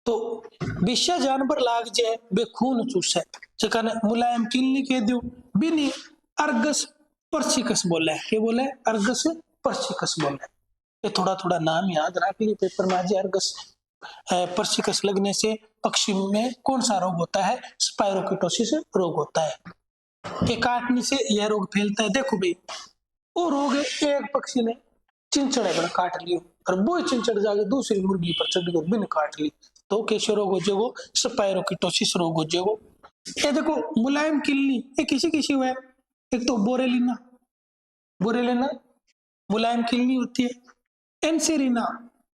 तो विषय जानवर लाग जाए बे खून चूसे, जकाने मुलायम किलनी कह दियो। बिनी अर्गस पर्सिकस बोले, क्या बोले, अर्गस पर्सिकस बोले। ये थोड़ा थोड़ा नाम याद रख लिए पेपर में, आज अर्गस पर्सिकस लगने से पक्षी में कौन सा रोग होता है, स्पाइरोकिटोसिस रोग होता है। ये काटने से यह रोग फैलता है। देखो भाई, वो रोग है, एक पक्षी ने चिंचड़ बना काट लियो और वो चिंचड़ जाके दूसरी मुर्गी पर चढ़ गई बिन काट ली, तो कैसे रोग हो जाएगो, स्पाइरोकिटोसिस रोग हो जाएगो। ये देखो मुलायम किलनी, ये किसी किसी हुआ है, एक तो बोरेलिना, बोरेलिना मुलायम किलनी होती है, एंसेरिना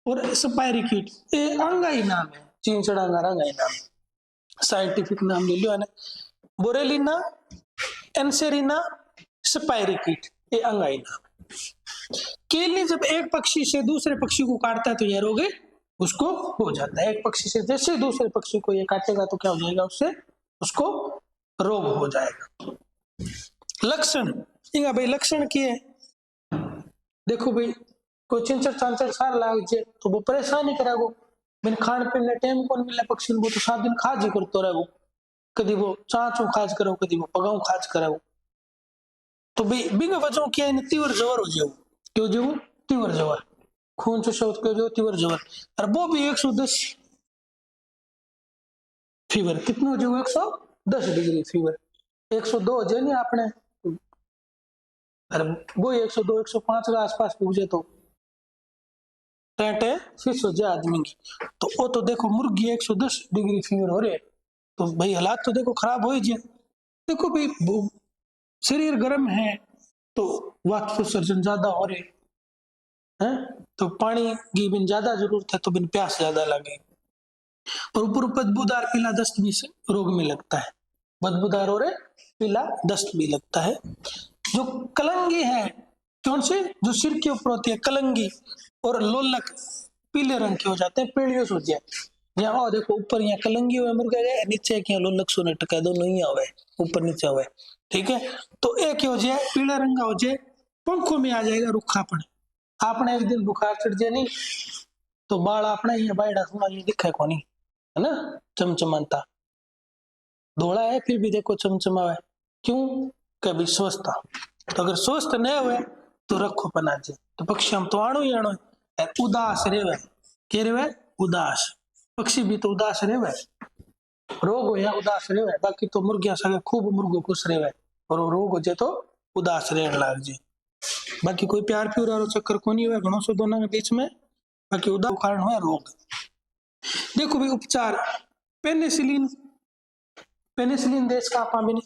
और स्पाइरिकीट, ये अंगाई नाम है, चिंचड़ा का अंगाई नाम, साइंटिफिक नाम ले लियो है ना, बोरेलिना, एंसेरिना, स्पाइरिकीट, ये अंगाई नाम। केलनी जब एक पक्षी से दूसरे पक्षी को काटता है तो यह रोग उसको हो जाता है। एक पक्षी से जैसे दूसरे पक्षी को ये काटेगा तो क्या हो जाएगा, उससे उसको रोग हो जाएगा। लक्षण, भाई लक्षण की है, देखो भाई कोई चिंचड़ चांचड़ सार लाग जाए तो वो परेशान ही करेगो, बिन खान पीने टाइम कौन मिले पक्षी वो तो 7 दिन खाज ही करतो रहेगो, कभी वो चाचू खाज करो, कभी वो पगाऊ खाज करेगो। तो भाई बिंग वजह क्या है, तीव्र जवर हो जाओ, क्यों जो तीव्र जवर, खून से शब्द क्यों जो तीव्र जवर, और वो भी 110 फीवर, कितना हो जाओ, 110 डिग्री फीवर, 102 हो जाए नहीं आपने, अरे वो 102 105 के आसपास पहुंचे तो टेंटे फिश हो जाए आदमी की। तो वो तो देखो मुर्गी 110 डिग्री फीवर हो रहे, तो भाई हालात तो देखो खराब हो ही जाए। देखो भाई शरीर गर्म है तो वाष्प उत्सर्जन ज्यादा हो रहे हैं, तो पानी की बिन ज्यादा जरूरत है तो बिन प्यास ज्यादा लगे, और ऊपर बदबूदार पीला दस्त भी रोग में लगता है, बदबूदार और पीला दस्त भी लगता है। जो कलंगी है, कौन से, जो सिर के ऊपर होती है कलंगी, और लोलक पीले रंग के हो जाते हैं, पेड़ियों से हो जाए, यहाँ देखो ऊपर यहाँ कलंगी हुए मुर्गा गए, नीचे क्या लोलक सोने टका, दोनों ही हुए ऊपर नीचे हुए, ठीक है। तो एक हो जाए पीला रंगा हो जाए, पंखों में आ जाएगा रुखापन, आपने एक दिन बुखार चढ़ जाए नहीं तो बाल अपना ही बाइडा सुना दिखा को नहीं, है ना, चमचमाता धोला है फिर भी देखो चमचमा है, क्यों, कभी स्वस्थ, तो अगर स्वस्थ नहीं हुए तो रखो पना जाए। तो पक्षी हम तो आणो ही आणो है, उदास रेवे, के रेवे, उदास, पक्षी भी तो उदास रेवे, रोग हो या उदास रेवे, बाकी तो मुर्गिया सगे खूब मुर्गो खुश रेवे, और रोग हो जाए तो उदास रहने लग जाए। बाकी कोई प्यार प्यूर और चक्कर को नहीं हुआ घणो सो दोनों के बीच में, बाकी उदास कारण हुआ रोग। देखो भाई उपचार, पेनिसिलिन, पेनिसिलिन देश का आपा भी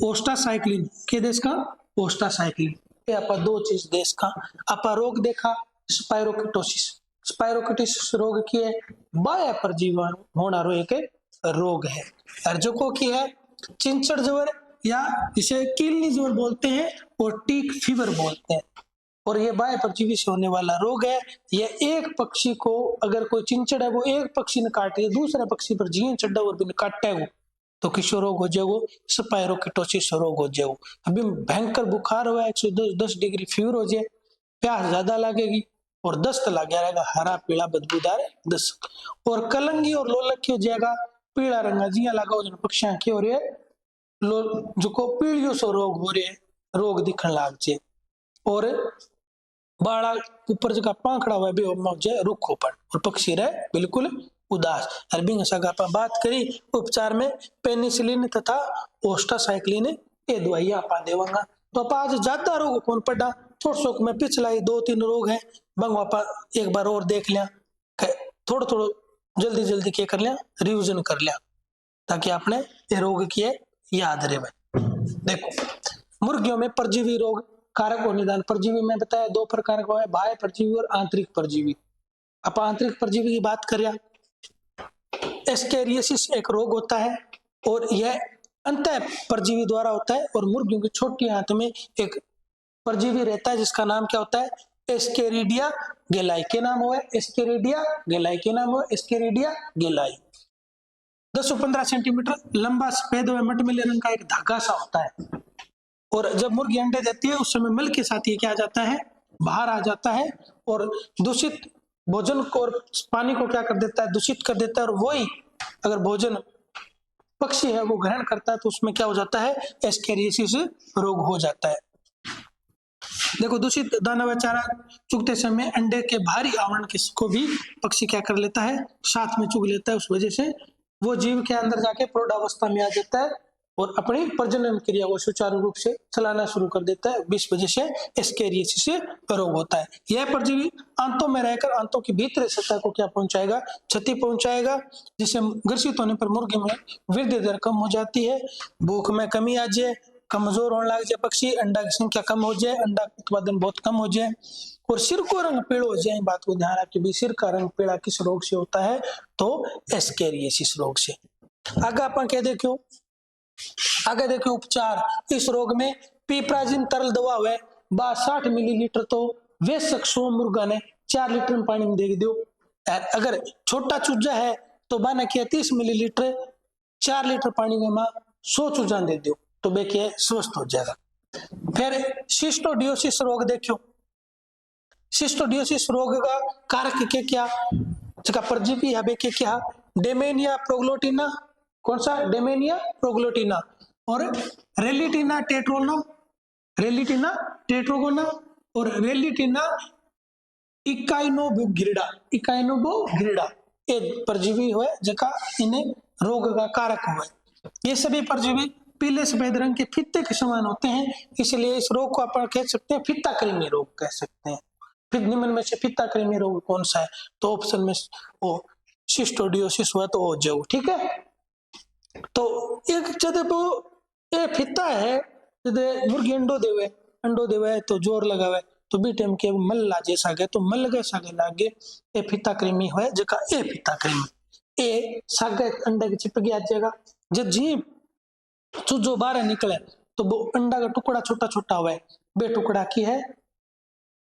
ओस्टासाइक्लिन, के देश का, ओस्टासाइक्लिन, ये आपा दो चीज देश का। आपा रोग देखा स्पाइरोकिटोसिस, स्पाइरोकिटोसिस रोग की है, बाह्य परजीवाणु होना रो एक रोग है, और जो को की है चिंचड़ ज्वर या इसे कीलनी ज्वर बोलते हैं और टीक फीवर बोलते हैं, और ये बाह्य परजीवी से होने वाला रोग है। ये एक पक्षी को, अगर कोई चिंचड़ है वो एक पक्षी ने काटे दूसरे पक्षी पर जीन चढ़ा और बिन काटे हो तो किसो रोग हो जाएगो, स्पाइरोकिटोसिस रोग हो जाएगो। अभी भयंकर बुखार हुआ, 110 डिग्री फीवर हो जाए, प्यास ज्यादा लगेगी और दस्त लग रहेगा, हरा पीला बदबूदार दस्त। और कलंगी और लोलक की हो जाएगा पीला रंग, जिया लगा हो पक्षियां की हो रही है जो को पीलियो सो रोग हो रहे, रोग दिखने लग जाए। और बाड़ा ऊपर जगह पाखड़ा हुआ भी रुखोपन, और पक्षी रहे बिल्कुल उदास। अरबिंग सगा बात करी उपचार में पेनिसिलिन तथा ओस्टासाइक्लिन ये दवाइयां आपा देवांगा। तो आप आज ज्यादा रोग कौन पड़ा, छोट सोक में पिछला ही 2-3 रोग है बंग आपा एक बार और देख लिया, थोड़ा थोड़ा जल्दी जल्दी क्या कर लिया, रिविजन कर लिया, ताकि आपने ये रोग किए याद रहे। देखो मुर्गियों में परजीवी रोग कारक और निदान। परजीवी में बताया 2 प्रकार का है, बाह्य परजीवी और आंतरिक परजीवी। अब आंतरिक परजीवी की बात करें, एस्केरियोसिस एक रोग होता है और यह अंत परजीवी द्वारा होता है। और मुर्गियों की छोटी आंत में एक परजीवी रहता है जिसका नाम क्या होता है, एस्केरिडिया गेलाई के नाम हुआ है, एस्केरिडिया गेलाई के नाम हुआ, एस्केरिडिया गेलाई। 10 से 15 सेंटीमीटर लंबा सफेद व मटमैले रंग का एक धागा सा होता है। और जब मुर्गी अंडे देती है उस समय मल के साथ ये क्या आ जाता है, बाहर आ जाता है और दूषित भोजन को और पानी को क्या कर देता है, दूषित कर देता है। और वही अगर भोजन पक्षी है वो ग्रहण करता है तो उसमें क्या हो जाता है, एस्केरियोसिस रोग हो जाता है। देखो दूषित दाना व चारा चुगते समय अंडे के भारी आवरण को भी पक्षी क्या कर लेता है, साथ में चुग लेता है। उस वजह से वो जीव के अंदर जाके प्रौढ़ावस्था में आ जाता है और अपनी प्रजनन क्रिया को सुचारू रूप से चलाना शुरू कर देता है। इस वजह से एस्केरियोसिस रोग होता है। यह परजीवी आंतों में रहकर आंतों की भीतरी सतह को क्या पहुंचाएगा, क्षति पहुंचाएगा, जिससे ग्रसित होने पर मुर्गी में वृद्धि दर कम हो जाती है, भूख में कमी आ जाए, कमजोर होने लग जाए पक्षी, अंडा की संख्या कम हो जाए, अंडा उत्पादन बहुत कम हो जाए और सिर को रंग पीला हो जाए। बात को ध्यान रखिए, सिर का रंग पीला किस रोग से होता है, तो एस्केरियोसिस रोग से। आगे अपन कह देखो, आगे देखो उपचार। इस रोग में पिपराजिन तरल दवा है 60 मिलीलीटर तो वे शख्सों मुर्गा ने 4 लीटर में पानी में दे दो। अगर छोटा चूजा है तो बाना किया 30 मिलीलीटर 4 लीटर पानी में 100 चूजा दे दो तो बेके स्वस्थ हो जाएगा। फिर सिस्टोडियोसिस रोग देखो। सिस्टोडियोसिस रोग का कारक के क्या, जगह परजीवी है बेके क्या, डेमेनिया प्रोग्लोटिना, कौन सा, डेमेनिया प्रोग्लोटिना और रेलिटिना टेट्रोना, रेलिटिना टेट्रोगोना और रेलिटिना इकाइनोबुग्रिडा, इकाइनोबुग्रिडा ये परजीवी हुए जगह इन्हें रोग का कारक हुए। ये सभी परजीवी पीले सफेद रंग के फित्ते के समान होते हैं, इसलिए इस रोग को अपन कह सकते हैं फित्ता कृमि रोग कह सकते हैं। फिर निम्न में से फित्ता कृमि रोग कौन सा है, तो ऑप्शन में वो सिस्टोडियोसिस हुआ तो हो जाओ, ठीक है। तो एक जब ये फित्ता है मुर्गी अंडो देवे तो जोर लगावे तो बी टाइम के मल्ला जैसा गए तो मल गए सागे लागे ये फित्ता कृमि है जका ए फित्ता कृमि ए सागे अंडे के चिपक गया जाएगा। जब जी चूजो बाहर निकले तो वो अंडा का टुकड़ा छोटा छोटा हुआ है, बे टुकड़ा की है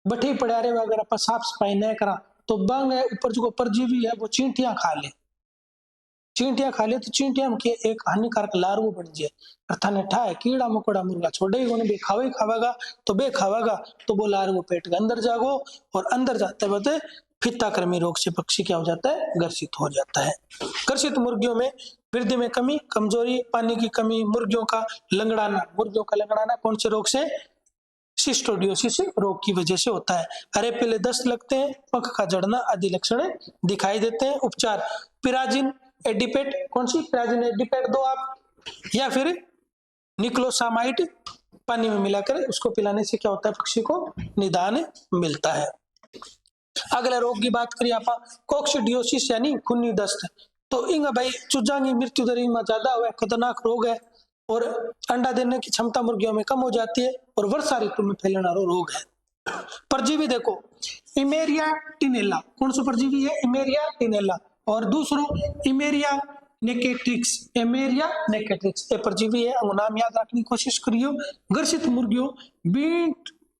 बठी पड़ा रहे, अगर आप साफ सफाई नहीं करा तो बंग है ऊपर जो परजीवी है वो चींटियां खा ले, चींटियां खा ले तो चींटियां के एक हानिकारक लार्वा बन जाए। अर्थात ठाए कीड़ा मकोड़ा मुर्गा छोड़े ही बे खावेगा तो बे खावेगा तो वो लार्वा पेट के अंदर जागो और अंदर जाते वक्त फित्ता कृमि रोग से पक्षी क्या हो जाता है, ग्रसित हो जाता है। ग्रसित मुर्गियों में वृद्धि में कमी, कमजोरी, पानी की कमी, मुर्गियों का लंगड़ाना कौन से रोग से, सिस्टोडियोसिस रोग की वजह से होता है। हरे पीले दस्त लगते हैं, पंख का जड़ना आदि लक्षण दिखाई देते हैं। उपचार पिराजिन एडिपेट, कौन सी पिराजिन एडिपेट दो आप, या फिर निक्लोसामाइड पानी में मिलाकर उसको पिलाने से क्या होता है, पक्षी को निदान मिलता है। अगला रोग की बात करिए आप कोक्सीडियोसिस यानी खूनी दस्त। तो इंग भाई चूजा की मृत्यु दर ज्यादा हुआ, खतरनाक रोग है और अंडा देने की क्षमता मुर्गियों में कम हो जाती है और वर्षा ऋतु में फैलने वाला रोग है। परजीवी देखो इमेरिया टिनेला, कौन सा परजीवी है, इमेरिया टिनेला, और दूसरो इमेरिया नेकेट्रिक्स, इमेरिया नेकेट्रिक्स ये परजीवी है, नाम याद रखने की कोशिश करियो। ग्रसित मुर्गियों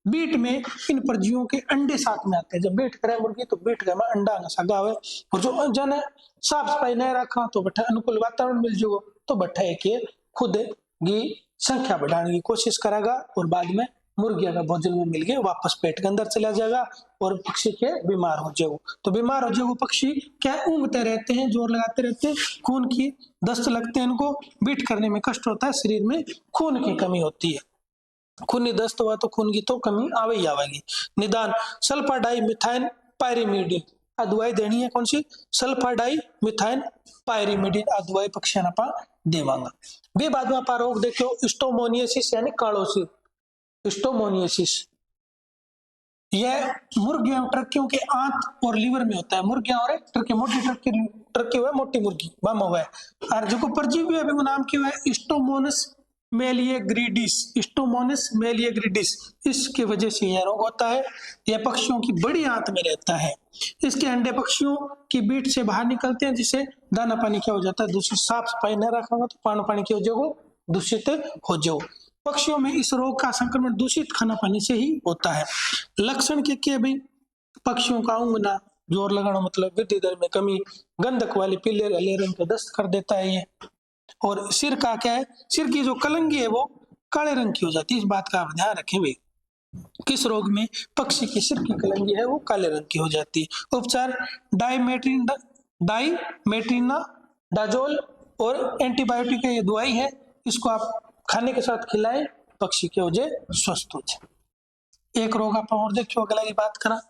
बीट में इन परजीवियों के अंडे साथ में आते हैं। जब बीट करे मुर्गी तो बीट में अंडा सगा हुए और जो जन साफ सफाई नहीं रखा तो बटा अनुकूल वातावरण मिल जाओ तो बट्ठा एक ये खुद की संख्या बढ़ाने की कोशिश करेगा और बाद में मुर्गिया का भोजन में मिल गए वापस पेट के अंदर चला जाएगा और पक्षी के बीमार हो जाएगा। तो बीमार हो जाएगा पक्षी क्या ऊँघते रहते हैं, जोर लगाते रहते हैं, खून की दस्त लगते हैं, इनको बीट करने में कष्ट होता है, शरीर में खून की कमी होती है। खूनी दस्त हुआ तो खून की तो कमी आवे ही आवेगी। निदान सल्फा डाई मिथाइन पायरिमिडीन आ दवाई देनी है, कौन सी? सल्फा डाई मिथाइन पायरिमिडीन आ दवाई पक्षियों ने पा देवांगा। बे बाद में पा रोग देखो स्टोमोनियसिस यानी कालो सिर। स्टोमोनियसिस यह मुर्गियों ट्रकियों के आंत और लीवर में होता है। मुर्गियां और ट्रकी, मोटी ट्रकी हुआ मोटी मुर्गी बम हुआ है। और जो परजीवी अभी वो नाम क्या हुआ है? स्टोमोनस मेलिएग्रिडिस। स्टोमोनस मेलिएग्रिडिस, इसके वजह से यह रोग होता है। यह पक्षियों की बड़ी आंत में रहता है। इसके अंडे पक्षियों की बीट से बाहर निकलते हैं, जिससे दाना पानी क्या हो जाता है दूषित। साफ सफाई न रखेंगे तो पानी पानी क्या हो जाएगा? दूषित हो जाओ। पक्षियों में इस रोग का संक्रमण दूषित खाना पानी से ही होता है। लक्षण क्या भाई? पक्षियों का ऊँघना, जोर लगाना मतलब वृद्धि दर में कमी, गंधक वाली पीले हरे रंग के दस्त कर देता है ये। और सिर का क्या है? सिर की जो कलंगी है वो काले रंग की हो जाती है। इस बात का आप ध्यान रखें भाई। किस रोग में? पक्षी की सिर की कलंगी है वो काले रंग की हो जाती है। उपचार डाइमेट्रिना डाजोल और एंटीबायोटिक ये दवाई है, इसको आप खाने के साथ खिलाएं, पक्षी के हो जाए स्वस्थ हो जाए। एक रोग आप और देखियो, अगला की बात करा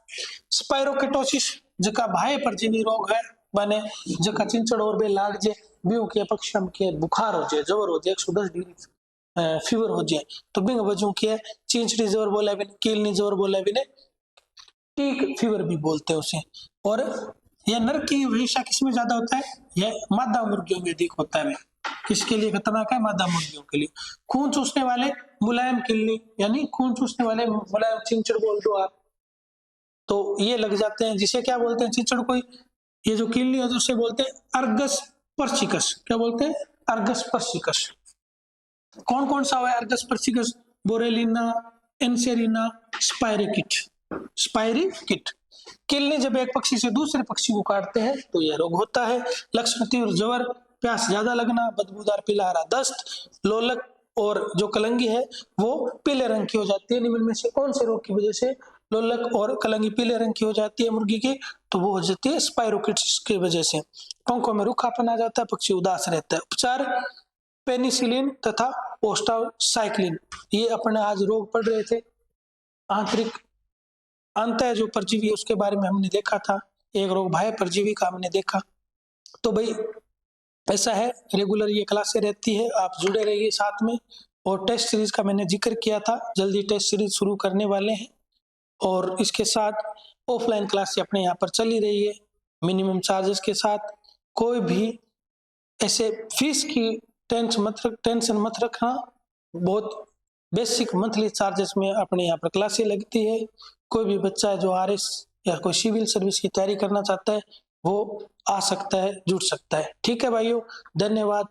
स्पाइरोकिटोसिस, जका भाई परजीवी रोग है बने, जका चिंचड़ और बे लाग जे बीऊ के पक्षम के बुखार हो जाए, जबर हो जाए, 110 डिग्री फीवर हो जाए, तो बिंग वजह के चिंचड़ी जबर बोला भी, कीलनी जबर बोला भी ने, टीक फीवर भी बोलते हैं उसे। और यह नर की हमेशा किसमें ज्यादा होता है? यह मादा मुर्गियों में अधिक होता है। किसके लिए खतरनाक है? मादा मुर्गियों के लिए। खून चूसने वाले मुलायम किलनी यानी खून चूसने वाले मुलायम चिंचड़ बोल दो आप, तो ये लग जाते हैं, जिसे क्या बोलते हैं चिंचड़ को, ये जो किलनी है उसे बोलते हैं अर्गस पर्सिकस। क्या बोलते हैं? अर्गस पर्सिकस। कौन कौन सा हुआ है अर्गस पर्सिकस? बोरेलिना, एंसेरिना, स्पाइरिकिट। स्पाइरिकिट। किलनी जब एक पक्षी से दूसरे पक्षी को काटते हैं तो यह रोग होता है। लक्षण तीव्र जवर, प्यास ज्यादा लगना, बदबूदार पीला हरा दस्त, लोलक और जो कलंगी है वो पीले रंग की हो जाती है। निम्न में से कौन से रोग की वजह से लोलक और कलंगी पीले रंग की हो जाती है मुर्गी की? तो वो हो जाती है स्पाइरोकिट्स की वजह से। पंखों में रूखापन आ जाता है, पक्षी उदास रहता है। उपचार पेनिसिलिन तथा ओस्टासाइक्लिन। ये अपने आज रोग पढ़ रहे थे, आंतरिक अंत है जो परजीवी, उसके बारे में हमने देखा था। एक रोग बाह्य परजीवी का हमने देखा। तो भाई ऐसा है, रेगुलर ये क्लासें रहती है, आप जुड़े रहिए साथ में। और टेस्ट सीरीज का मैंने जिक्र किया था, जल्दी टेस्ट सीरीज शुरू करने वाले हैं। और इसके साथ ऑफलाइन क्लासें अपने यहाँ पर चली रही है मिनिमम चार्जेस के साथ। कोई भी ऐसे फीस की टेंशन मत रखना, बहुत बेसिक मंथली चार्जेस में अपने यहाँ पर क्लासें लगती है। कोई भी बच्चा जो आरएस या कोई सिविल सर्विस की तैयारी करना चाहता है वो आ सकता है, जुड़ सकता है। ठीक है भाइयों, धन्यवाद।